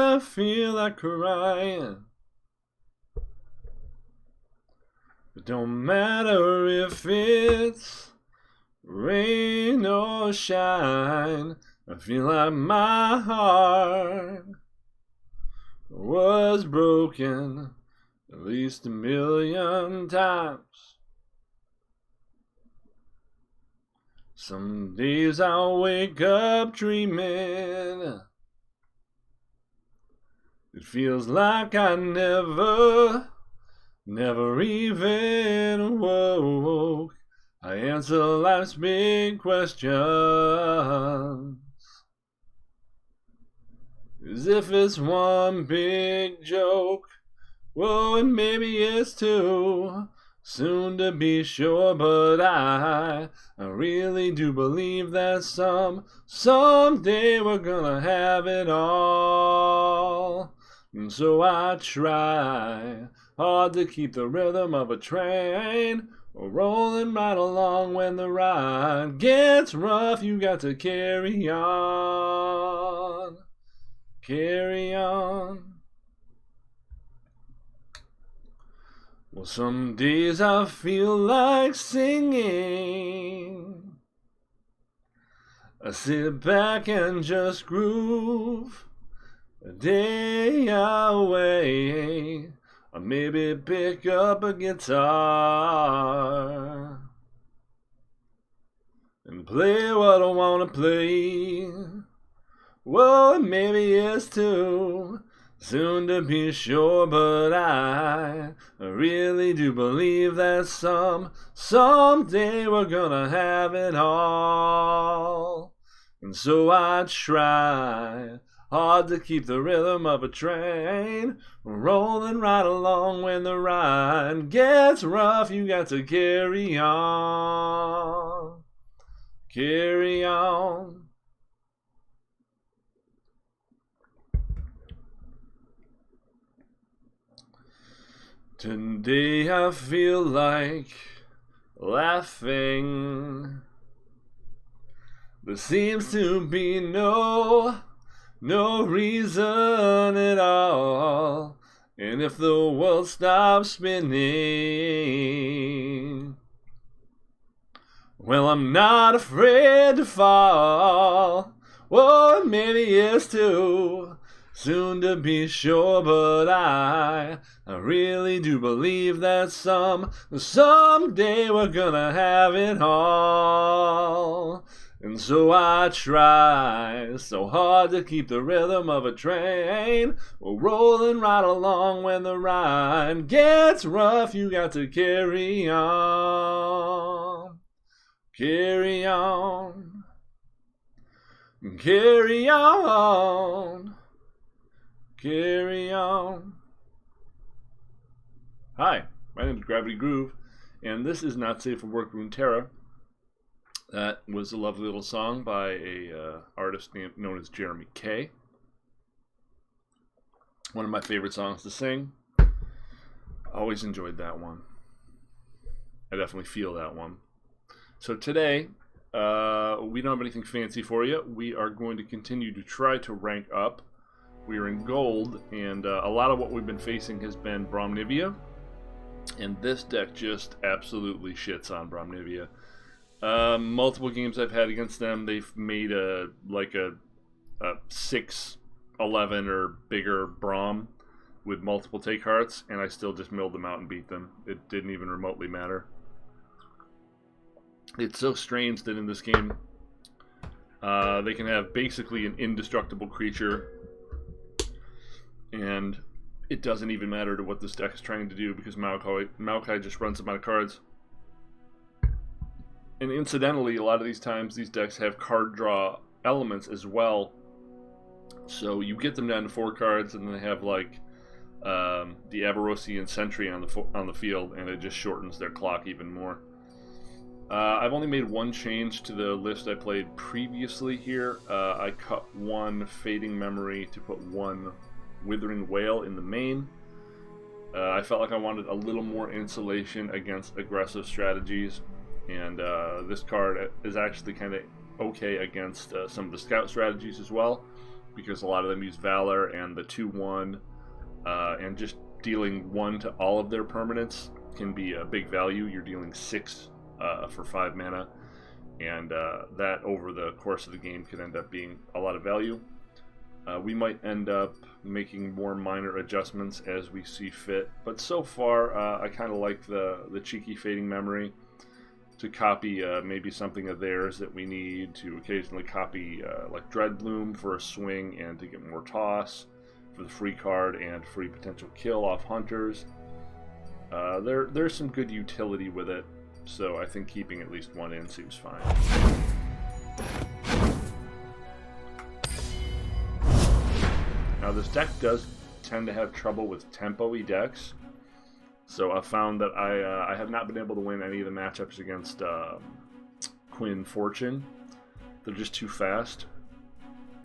I feel like crying. It don't matter if it's rain or shine. I feel like my heart was broken at least 1,000,000 times. Some days I'll wake up dreaming. It feels like I never even woke. I answer life's big questions as if it's one big joke. Whoa, and maybe it's too soon to be sure, but I really do believe that someday we're gonna have it all. And so I try hard to keep the rhythm of a train rolling right along. When the ride gets rough, you got to carry on. Carry on. Well, some days I feel like singing. I sit back and just groove a day away. Or maybe pick up a guitar and play what I want to play. Whoa, maybe it's too soon to be sure, but I really do believe that someday we're gonna have it all. And so I try hard to keep the rhythm of a train rolling right along. When the ride gets rough, you got to carry on. Carry on. Today I feel like laughing. There seems to be no reason at all. And if the world stops spinning, well, I'm not afraid to fall. Oh, maybe it's too soon to be sure, but I really do believe that someday we're gonna have it all. And so I try so hard to keep the rhythm of a train rolling right along. When the ride gets rough, you got to carry on. Carry on. Carry on. Carry on. Hi, my name is Gravity Groove, and this is Not Safe for Work Runeterra. That was a lovely little song by a artist known as Jeremy K. One of my favorite songs to sing. Always enjoyed that one. I definitely feel that one. So today, we don't have anything fancy for you. We are going to continue to try to rank up. We are in gold, and a lot of what we've been facing has been Bromnivia. And this deck just absolutely shits on Bromnivia. Multiple games I've had against them, they've made a 6-11 or bigger Brom with multiple take hearts, and I still just milled them out and beat them. It didn't even remotely matter. It's so strange that in this game, they can have basically an indestructible creature, and it doesn't even matter to what this deck is trying to do, because Maokai just runs them out of cards. And incidentally, a lot of these times, these decks have card draw elements as well. So you get them down to 4 cards, and then they have like the Avarosian Sentry on the field, and it just shortens their clock even more. I've only made one change to the list I played previously here. I cut one Fading Memory to put one Withering Whale in the main. I felt like I wanted a little more insulation against aggressive strategies. And this card is actually kind of okay against some of the scout strategies as well, because a lot of them use Valor and the 2/1, and just dealing 1 to all of their permanents can be a big value. You're dealing 6 for 5 mana, and that over the course of the game could end up being a lot of value. We might end up making more minor adjustments as we see fit, but so far I kind of like the cheeky Fading Memory to copy maybe something of theirs that we need, to occasionally copy like Dreadbloom for a swing and to get more toss for the free card and free potential kill off hunters. There's some good utility with it, so I think keeping at least 1 in seems fine. Now this deck does tend to have trouble with tempo-y decks, so I've found that I have not been able to win any of the matchups against Quinn Fortune. They're just too fast,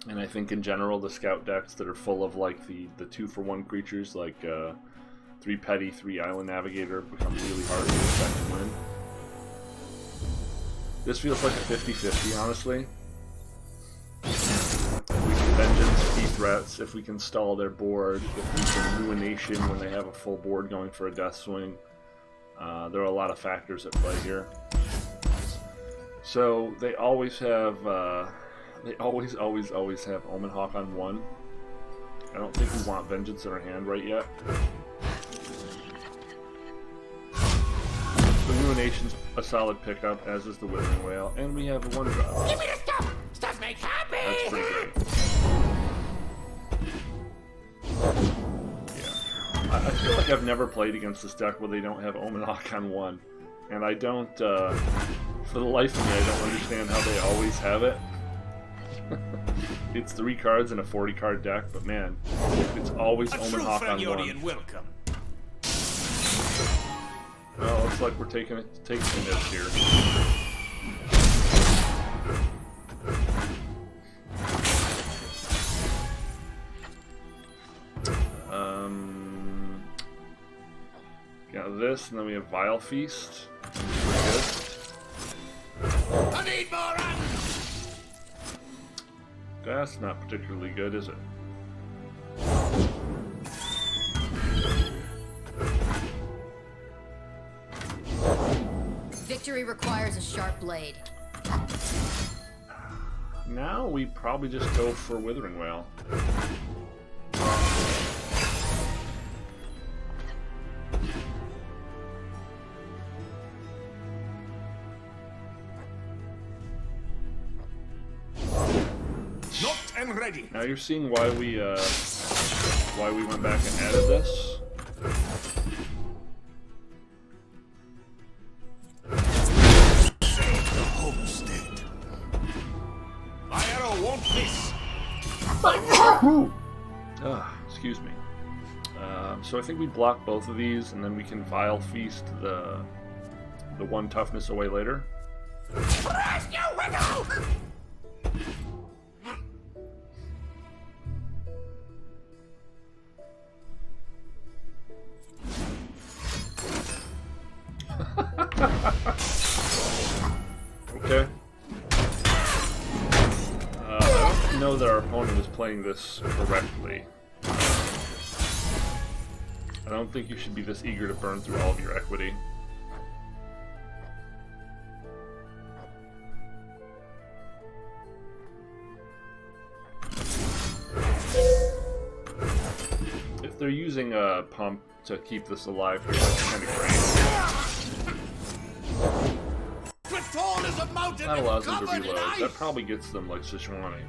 and I think in general the scout decks that are full of like the 2-for-1 creatures like 3 Petty, 3 Island Navigator become really hard to expect to win. This feels like a 50-50, honestly. We can Vengeance, key threats, if we can stall their board, if we can Ruination when they have a full board going for a Death Swing. There are a lot of factors at play here. So they always have, they always have Omen Hawk on 1. I don't think we want Vengeance in our hand right yet. The Ruination's a solid pickup, as is the Withering Whale, and we have a 1-drop. Give me the stuff! Stuff makes happy! That's pretty great. Yeah. I feel like I've never played against this deck where they don't have Omen Hawk on 1. And I don't, for the life of me, I don't understand how they always have it. It's 3 cards in a 40-card deck, but man, it's always Omen Hawk on 1. Welcome. Well, looks like we're taking this here. Got this, and then we have Vile Feast. Pretty good. I need more hands! That's not particularly good, is it? Victory requires a sharp blade. Now we probably just go for Withering Whale. Locked and ready. Now you're seeing why we went back and added this. Excuse me. So I think we block both of these, and then we can Vile Feast the 1 toughness away later. Okay. I don't know that our opponent was playing this correctly. I don't think you should be this eager to burn through all of your equity. If they're using a pump to keep this alive here, that's kind of great. That allows them to reload. That probably gets them like Sejuani,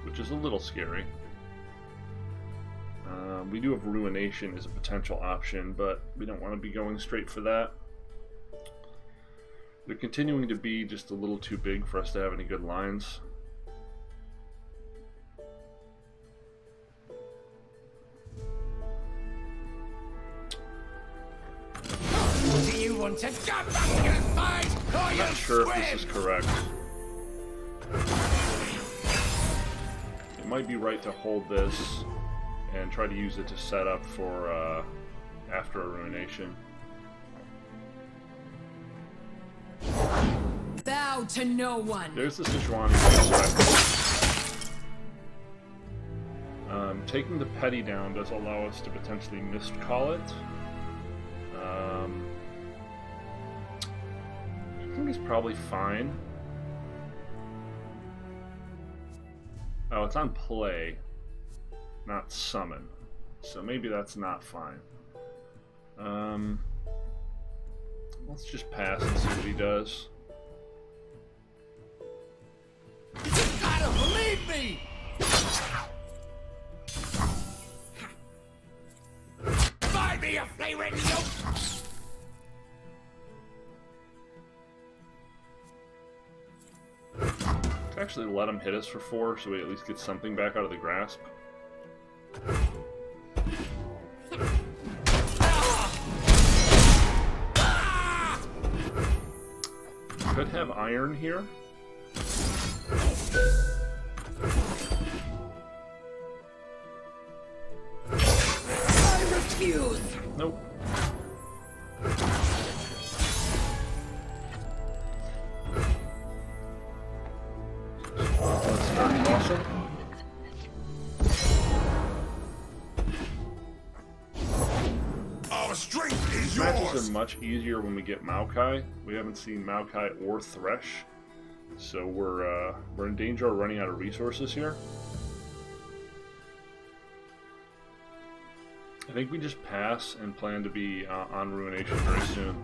which is a little scary. We do have Ruination as a potential option, but we don't want to be going straight for that. They're continuing to be just a little too big for us to have any good lines. Do you want to jump back in his face? I'm not sure if this is correct. It might be right to hold this and try to use it to set up for after a Ruination. Bow to no one. There's the Sejuani. Taking the petty down does allow us to potentially miscall it. I think it's probably fine. Oh, it's on play, not summon. So maybe that's not fine. Let's just pass and see what he does. You gotta believe me! Buy me a flaring yoke! Let's actually let him hit us for 4 so we at least get something back out of the grasp. Could have iron here. I refuse! Nope. That's very awesome. Our strength is Matches yours! are much easier when we get Maokai. We haven't seen Maokai or Thresh, so we're in danger of running out of resources here. I think we just pass and plan to be on Ruination very soon.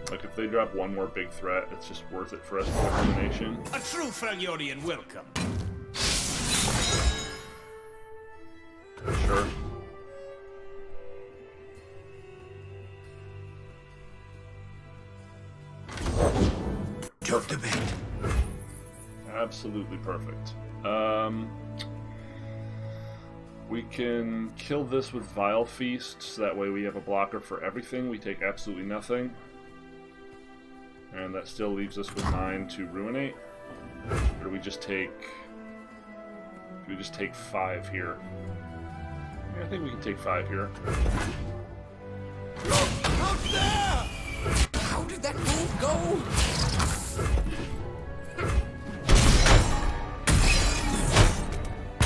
Like, if they drop one more big threat, it's just worth it for us to get Ruination. A true Freljordian welcome. Sure. Jump to bed. Absolutely perfect. We can kill this with Vile Feast, so that way we have a blocker for everything. We take absolutely nothing. And that still leaves us with 9 to Ruinate. Or do we just take... Do we just take 5 here? Yeah, I think we can take 5 here. Look out there! How did that move go?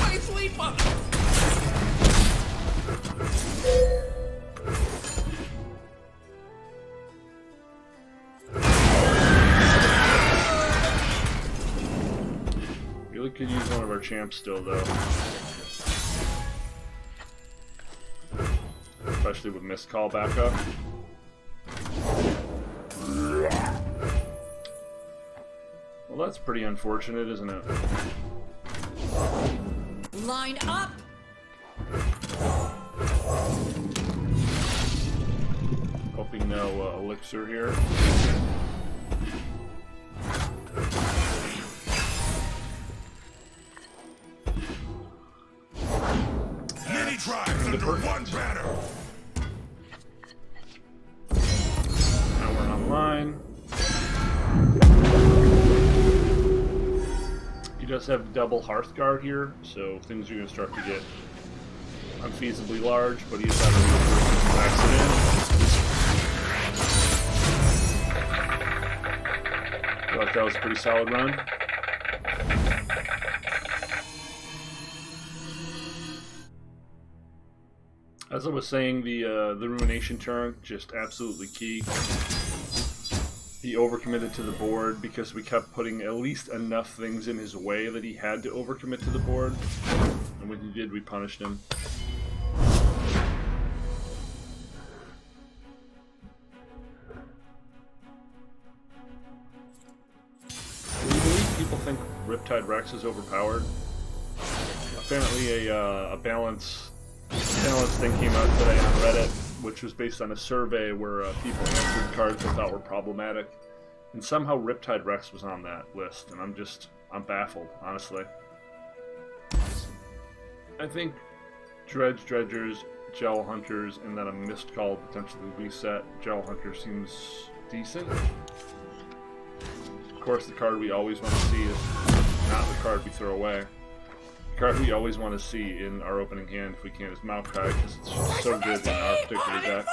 My sweeper! Really could use one of our champs still, though. Especially with Mist Call back up. Well, that's pretty unfortunate, isn't it? Line up! Hoping no elixir here. Many tribes under one banner. Now we're online. He does have double Hearthguard here, so things are going to start to get unfeasibly large, but he's had a accident. I thought that was a pretty solid run. As I was saying, the Ruination turn, just absolutely key. He overcommitted to the board because we kept putting at least enough things in his way that he had to overcommit to the board. And when he did, we punished him. Do you believe people think Riptide Rex is overpowered? Apparently a balance thing came out today on Reddit, which was based on a survey where people answered cards they thought were problematic, and somehow Riptide Rex was on that list, and I'm baffled, honestly. I think Dredgers, Gel Hunters, and then a Mist Call potentially reset. Gel Hunter seems decent. course, the card we always want to see is not the card we throw away. The card we always want to see in our opening hand, if we can, is Maokai, because it's just so good in our particular deck.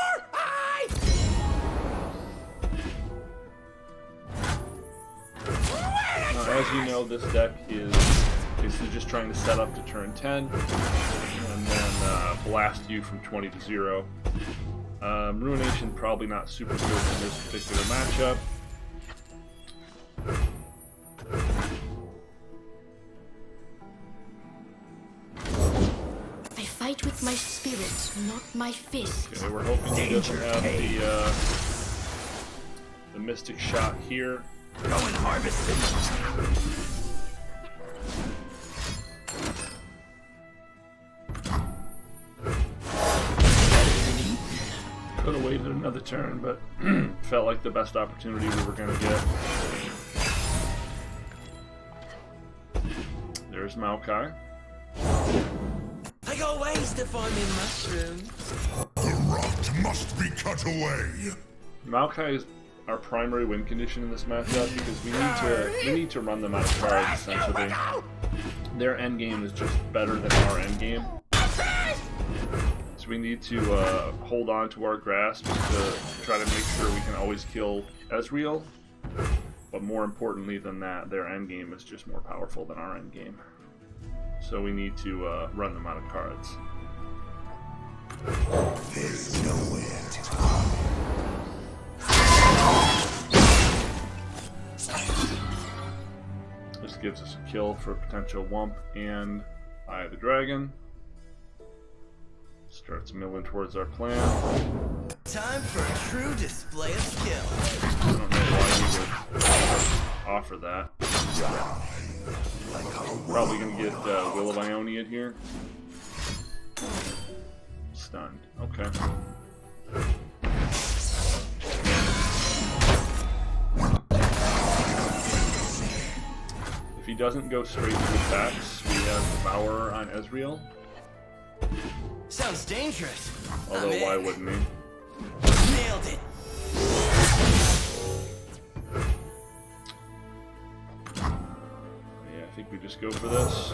Now, as you know, this deck is basically just trying to set up to turn 10, and then blast you from 20 to 0. Ruination probably not super good in this particular matchup. I fight with my spirit, not my fist. Okay, we're hoping he doesn't have the Mystic Shot here. Go and harvest it. Could have waited another turn, but felt like the best opportunity we were going to get. There's Maokai. I go ways to find me mushrooms. The rot must be cut away. Maokai is our primary win condition in this matchup because we need to run them out of cards essentially. Their end game is just better than our end game. So we need to hold on to our grasp to try to make sure we can always kill Ezreal. But more importantly than that, their end game is just more powerful than our end game. So we need to run them out of cards. There's nowhere to hide. This gives us a kill for a potential Wump and Eye of the Dragon. Starts milling towards our plan. Time for a true display of skill. I don't know why he would offer that. Probably gonna get Will of Ionia here. Stunned. Okay. If he doesn't go straight to attacks, we have Devourer on Ezreal. Sounds dangerous. Although, why wouldn't he? Nailed it. Yeah, I think we just go for this.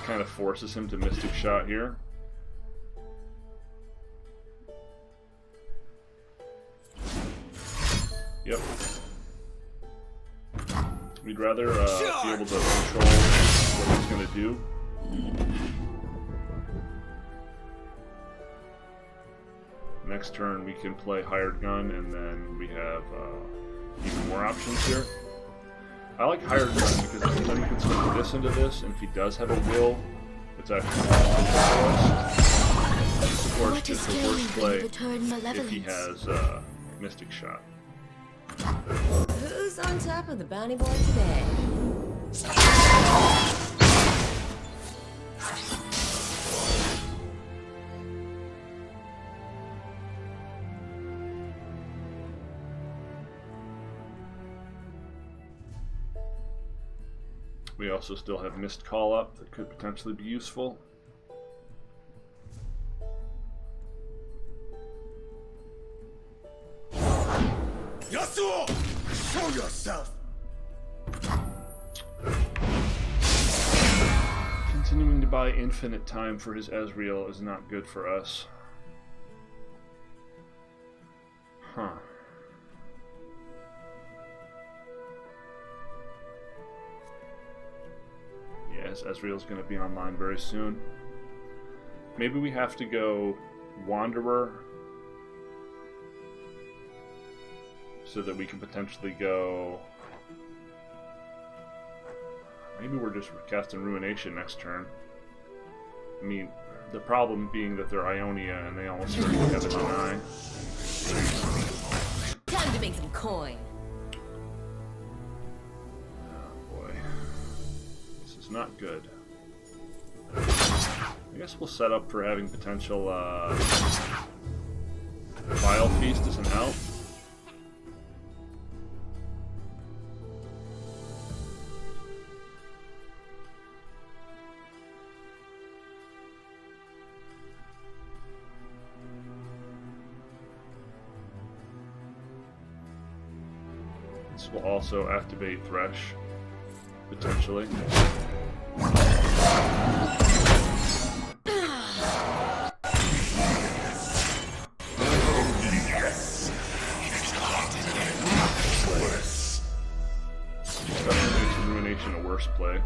Kind of forces him to Mystic Shot here. Yep. We'd rather be able to control what he's going to do. Next turn we can play Hired Gun, and then we have even more options here. I like Hired Gun because then you can swing this into this, and if he does have a will, it's actually beneficial for us. This, of course, is the worst play if he has Mystic Shot. Who's on top of the bounty board today? We also still have Mist Call up that could potentially be useful. Yasuo! Show yourself! Continuing to buy infinite time for his Ezreal is not good for us. Huh. Yes, Ezreal's going to be online very soon. Maybe we have to go Wanderer so that we can potentially go... Maybe we're just casting Ruination next turn. I mean, the problem being that they're Ionia and they almost certainly have an eye. Time to make some coin. Oh boy. This is not good. I guess we'll set up for having potential Vile Feast as an help. This will also activate Thresh, potentially. Definitely makes Ruination a worse play.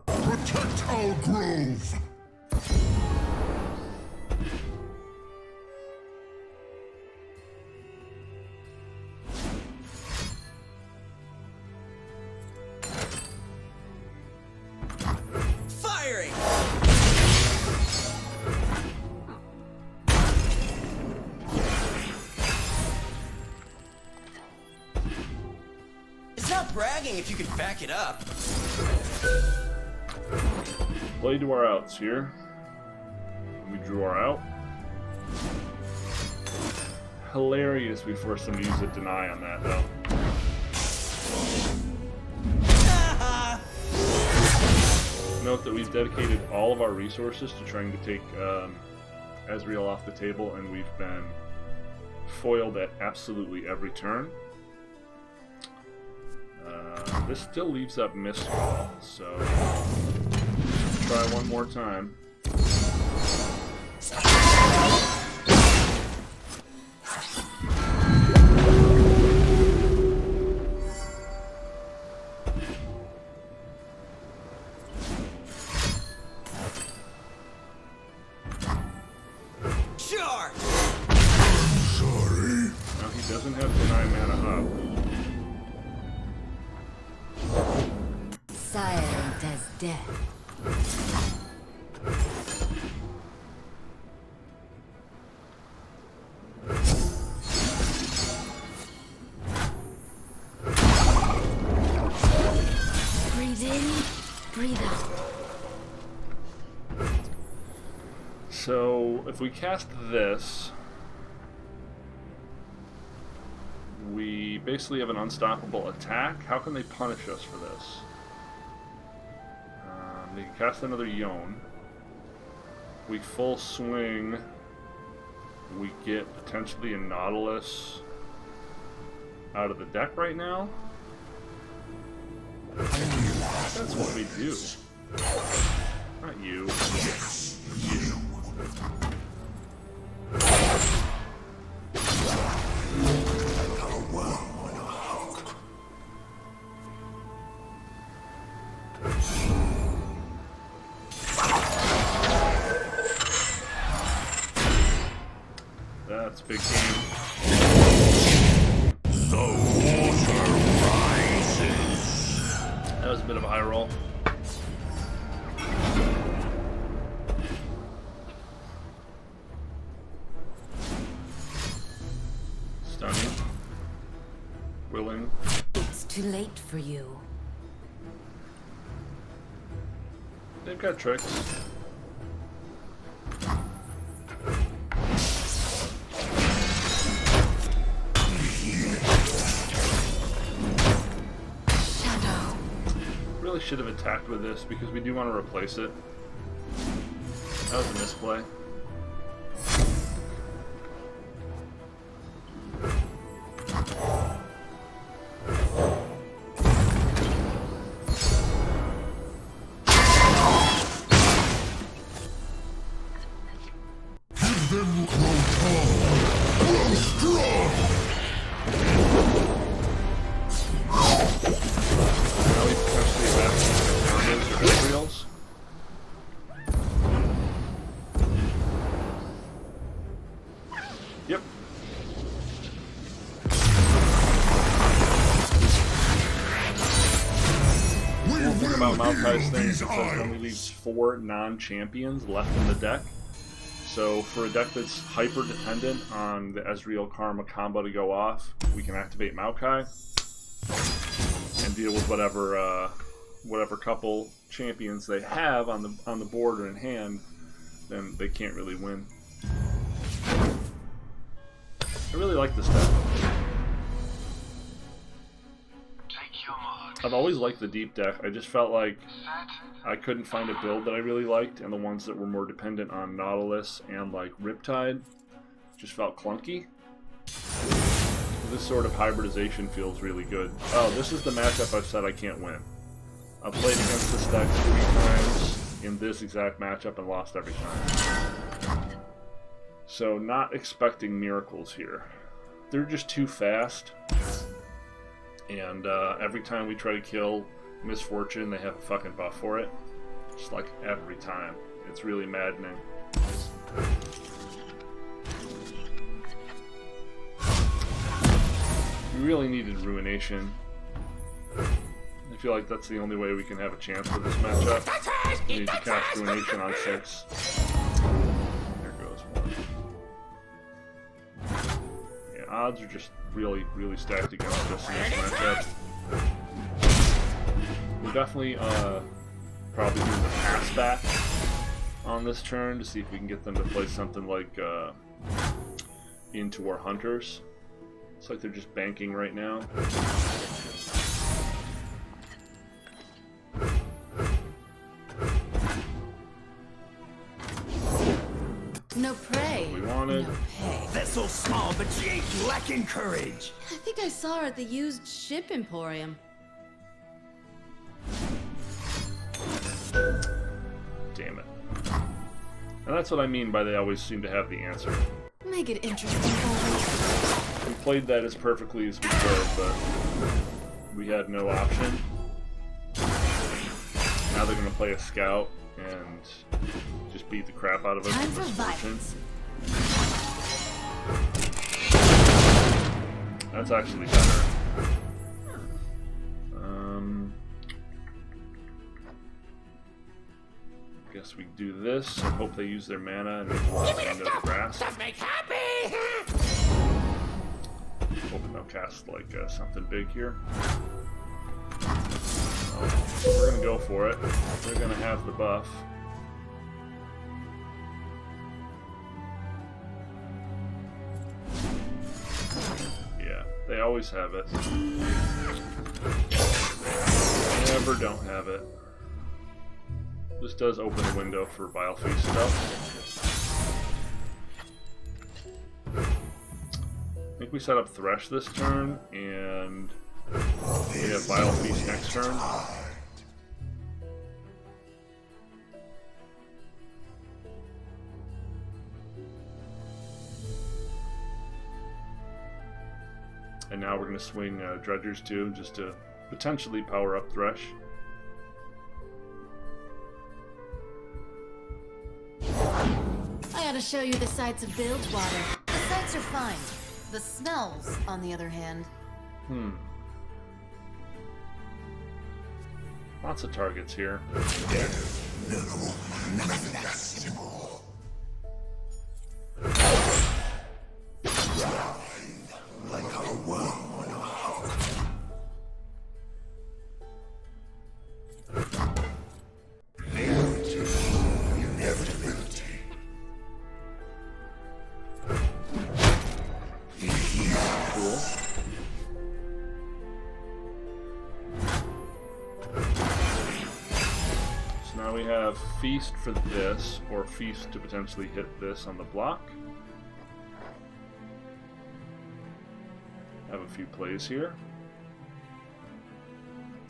Protect our grove! Firing! It's not bragging if you can back it up. Play to our outs here. We drew our out. Hilarious we forced them to use a deny on that though. Note that we've dedicated all of our resources to trying to take Ezreal off the table, and we've been foiled at absolutely every turn. This still leaves up Mistral, so try one more time. Sure! Sorry. Now he doesn't have deny mana up. Silent as death. Breathe in, breathe out. So if we cast this, we basically have an unstoppable attack. How can they punish us for this? They can cast another Yone. We full swing. We get potentially a Nautilus out of the deck right now. That's what we do. Not you. You. That's a big game. The water rises. That was a bit of a high roll. Stunning. Willing. It's too late for you. They've got tricks. Shadow. Really should have attacked with this because we do want to replace it. That was a misplay. Give them grow tall, grow strong! Now we potentially have Armas or Ezreals. Yep. We Cool thing about will Maokai's heal thing is these it says it only isles! leaves 4 non-champions left in the deck. So for a deck that's hyper dependent on the Ezreal Karma combo to go off, we can activate Maokai and deal with whatever couple champions they have on the board or in hand. Then they can't really win. I really like this deck. I've always liked the deep deck. I just felt like I couldn't find a build that I really liked, and the ones that were more dependent on Nautilus and like Riptide just felt clunky. This sort of hybridization feels really good. Oh, this is the matchup I've said I can't win. I've played against this deck 3 times in this exact matchup and lost every time. So not expecting miracles here. They're just too fast. And every time we try to kill Misfortune, they have a fucking buff for it. Just like every time. It's really maddening. We really needed Ruination. I feel like that's the only way we can have a chance for this matchup. We need to cast Ruination on 6. There goes one. Yeah, odds are just really, really stacked against us in this matchup. We'll definitely probably do the pass back on this turn to see if we can get them to play something like into our hunters. Looks like they're just banking right now. No prey. We wanted. No pay. Vessel small, but she ain't lacking courage. I think I saw her at the used ship emporium. Damn it. And that's what I mean by they always seem to have the answer. Make it interesting for We played that as perfectly as we could, but we had no option. Now they're going to play a scout and just beat the crap out of us. Time for Misfortune. violence. That's actually better. Guess we do this and hope they use their mana and make walk into the grass. Stuff make happy. Hoping they'll cast like something big here. We're gonna go for it. They're gonna have the buff. Yeah, they always have it. Never don't have it. This does open a window for Vile Feast stuff. I think we set up Thresh this turn, and we have Vile Feast next turn. And now we're going to swing Dredgers too, just to potentially power up Thresh. I ought to show you the sights of Bilgewater. The sights are fine. The smells, on the other hand. Lots of targets here. Feast for this, or Feast to potentially hit this on the block. Have a few plays here.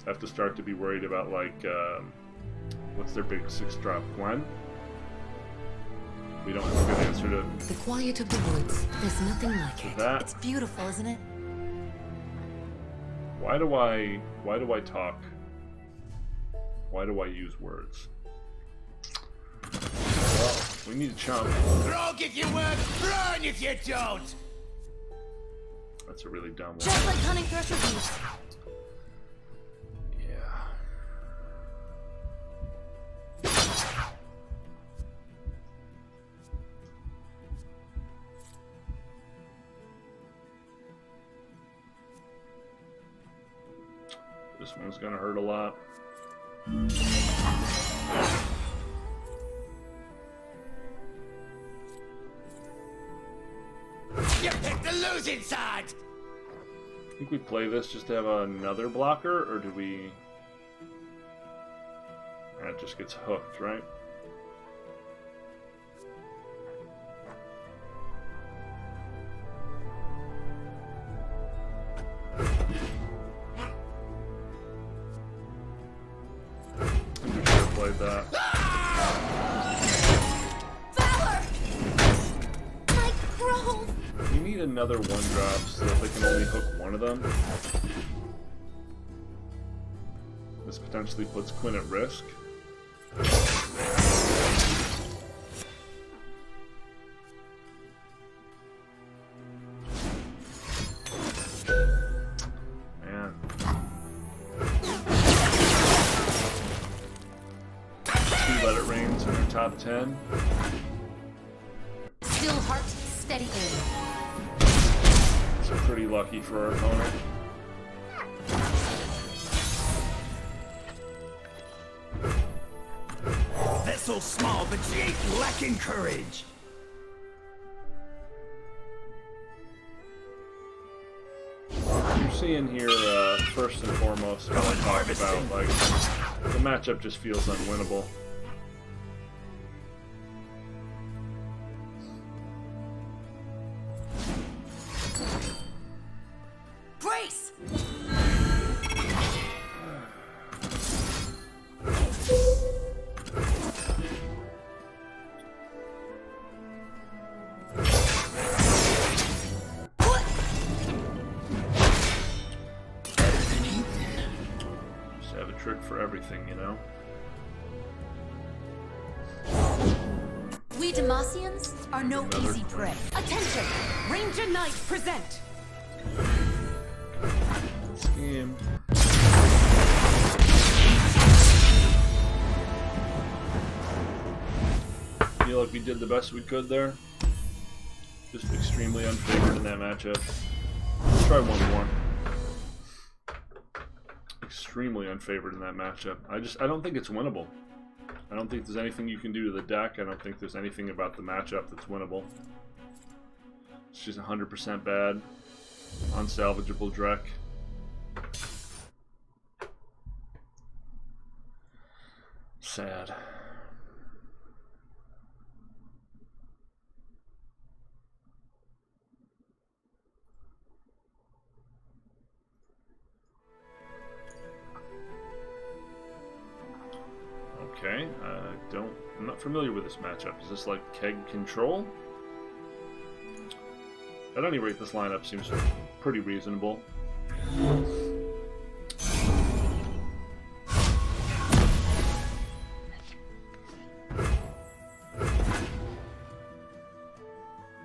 Have to start to be worried about, like, what's their big 6-drop Gwen? We don't have a good answer to The quiet of the woods. There's nothing like it. that. It's beautiful, isn't it? Why do I talk? Why do I use words? Well, we need a chump. Rogue if you work, run if you don't. That's a really dumb one. Just like hunting thresher bees. Yeah. This one's gonna hurt a lot. You picked the losing side. I think we play this just to have another blocker, or do we... That just gets hooked, right? played that. Valor! My grove! We need another 1-drop so that they can only hook one of them. This potentially puts Quinn at risk. Man. 2 Let It Rains in our top 10. Still heart, steady aim. So pretty lucky for our opponent. Vessel small, but she ain't lacking courage. You're seeing here, first and foremost, what I talked about, like, the matchup just feels unwinnable. Brace! Just have a trick for everything, you know? We Demacians are no Another easy prey. Attention! Ranger Knight present! Scheme. Feel like we did the best we could there. Just extremely unfavored in that matchup. Let's try one more. Extremely unfavored in that matchup. I don't think it's winnable. I don't think there's anything you can do to the deck. I don't think there's anything about the matchup that's winnable. It's just 100% bad. Unsalvageable Drek. Sad. Okay, I'm not familiar with this matchup. Is this like Keg Control? At any rate, this lineup seems pretty reasonable.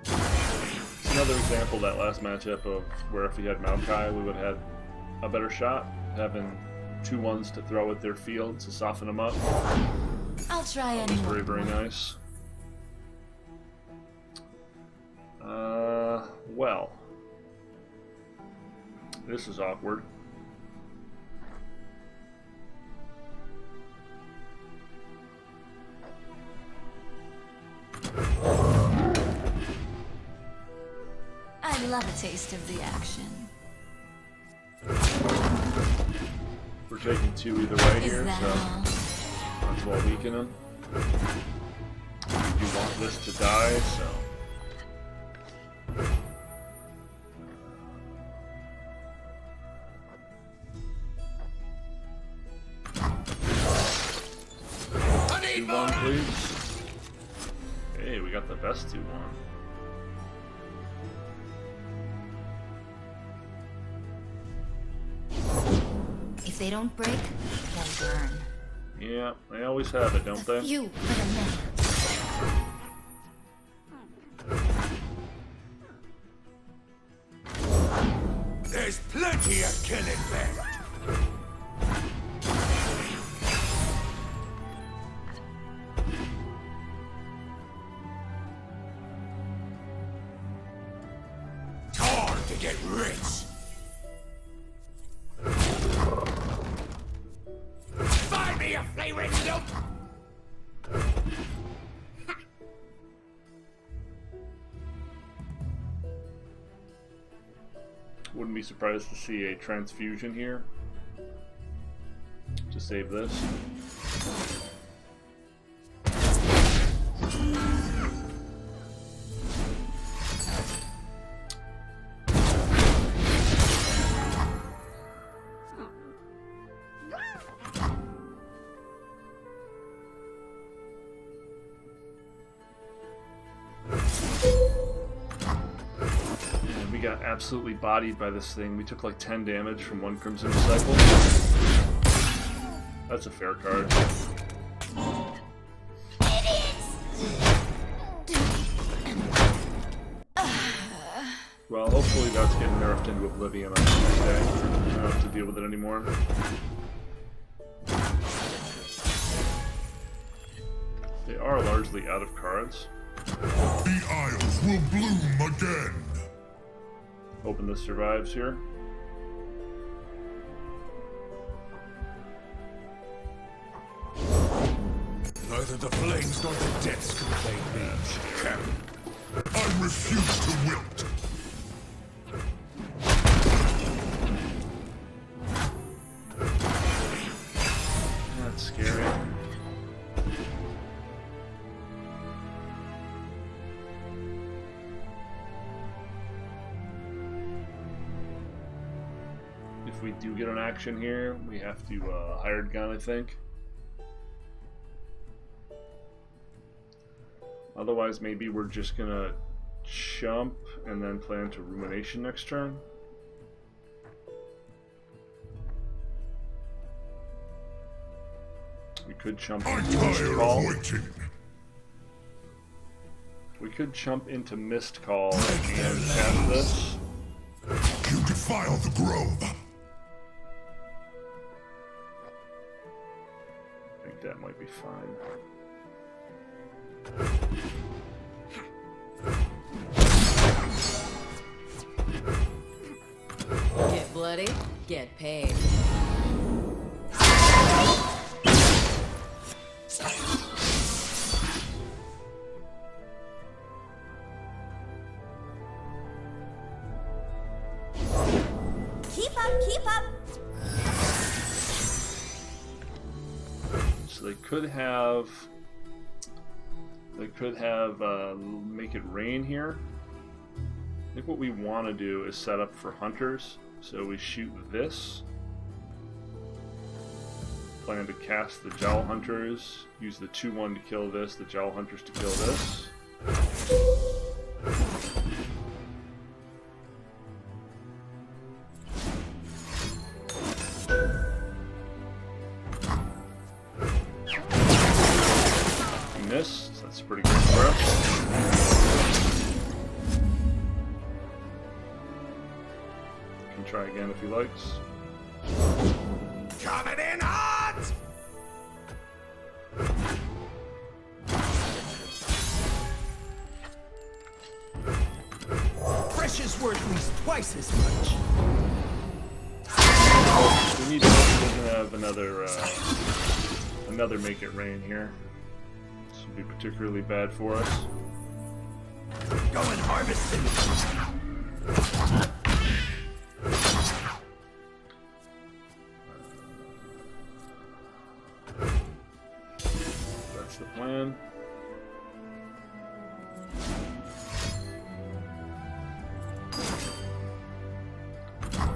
It's another example of that last matchup of where if he had Maokai, we would have had a better shot, having 2-1s to throw at their field to soften them up. I'll try That was anyway. very, very nice. Well. This is awkward. I love a taste of the action. We're taking 2 either way Is here, that so all? might as well weaken him. You want this to die, so. I need 2-1, more. please. Hey, we got the best 2-1. If they don't break, they'll burn. Yeah, they always have it, don't they? You for the many. There's plenty of killing left. Time to get rich. Find me a flavouring soup. Wouldn't be surprised to see a transfusion here to save this. we got absolutely bodied by this thing. We took like 10 damage from one Crimson Disciple. That's a fair card. Well, hopefully that's getting nerfed into oblivion on Tuesday. I don't have to deal with it anymore. They are largely out of cards. The Isles will bloom again. Hoping this survives here. Neither the flames nor the depths contain me. I refuse to wilt. That's scary. If we do get an action here, we have to hired gun, I think. Otherwise, maybe we're just gonna jump and then plan to rumination next turn. We could jump into Mist Call. We could jump into Mist Call and cast this. You defile the grove. I think that might be fine. Get bloody, get paid. Keep up! So they could have make it rain here. I think what we want to do is set up for hunters. So we shoot this. Plan to cast the Jowl Hunters. Use the 2/1 to kill this. The Jowl Hunters to kill this. Missed. That's pretty good for us. Can try again if he likes. Coming in hot! Fresh is worth at least twice as much. We need to have another make it rain here. This would be particularly bad for us. Go and harvest it. That's the plan.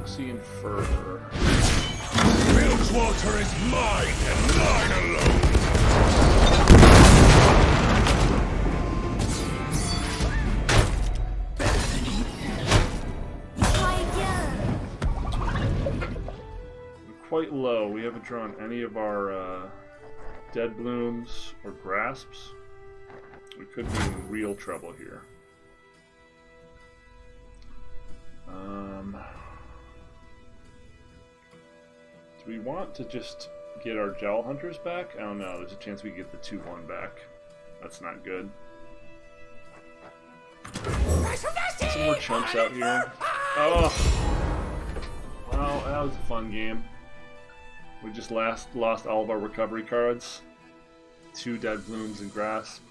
Sea and Fur. Bilgewater is mine and mine alone. Quite low. We haven't drawn any of our Dead Blooms or Grasps. We could be in real trouble here. Do we want to just get our Jowl Hunters back? I don't know. There's a chance we get the 2/1 back. That's not good. Some more chumps out here. Oh! Well, that was a fun game. We just lost all of our recovery cards. 2 Dead Blooms and Grasp.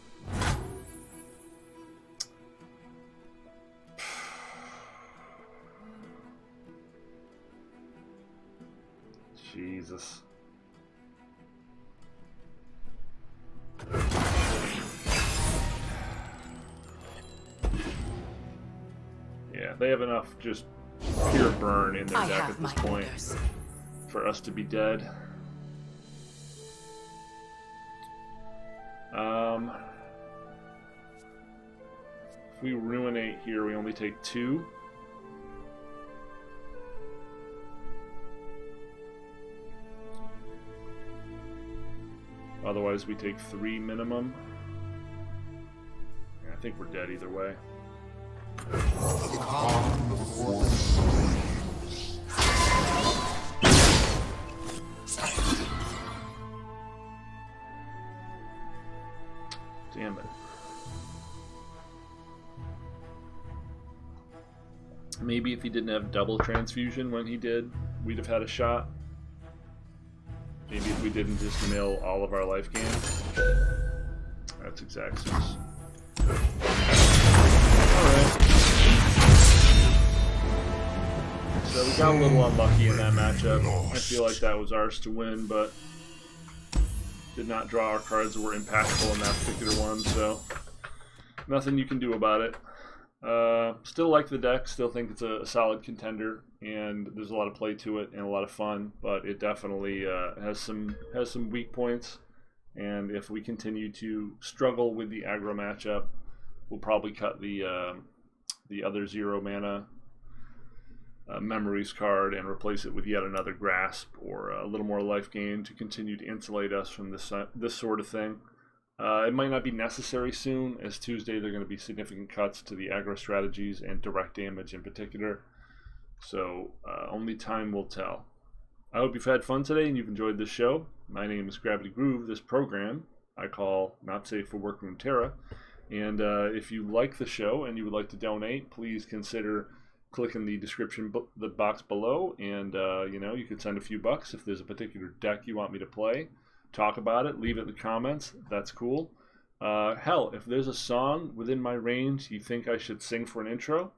Jesus. Yeah, they have enough just pure burn in their deck at this point for us to be dead. If we ruinate here, we only take 2. Otherwise, we take 3 minimum. Yeah, I think we're dead either way. Damn it. Maybe if he didn't have double transfusion when he did, we'd have had a shot. Maybe if we didn't just mill all of our life gain. That's exact sense. Alright. So we got a little unlucky in that matchup. I feel like that was ours to win, but did not draw our cards that were impactful in that particular one, so nothing you can do about it. Still like the deck, still think it's a solid contender, and there's a lot of play to it and a lot of fun, but it definitely has some weak points, and if we continue to struggle with the aggro matchup, we'll probably cut the other 0 mana Memories card and replace it with yet another Grasp or a little more life gain to continue to insulate us from this sort of thing. It might not be necessary soon, as Tuesday there are going to be significant cuts to the aggro strategies and direct damage in particular. So only time will tell. I hope you've had fun today and you've enjoyed this show. My name is Gravity Groove. This program I call Not Safe for Work Runeterra. And if you like the show and you would like to donate, please consider clicking the description the box below, and you could send a few bucks if there's a particular deck you want me to play. Talk about it, leave it in the comments. That's cool. Hell, if there's a song within my range you think I should sing for an intro,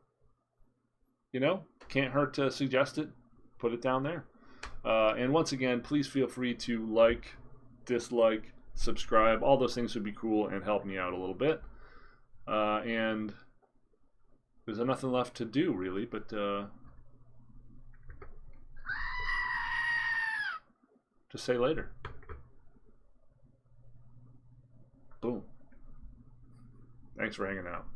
can't hurt to suggest it. Put it down there. And once again, please feel free to like, dislike, subscribe. All those things would be cool and help me out a little bit. And there's nothing left to do, really, but just say later. Boom. Thanks for hanging out.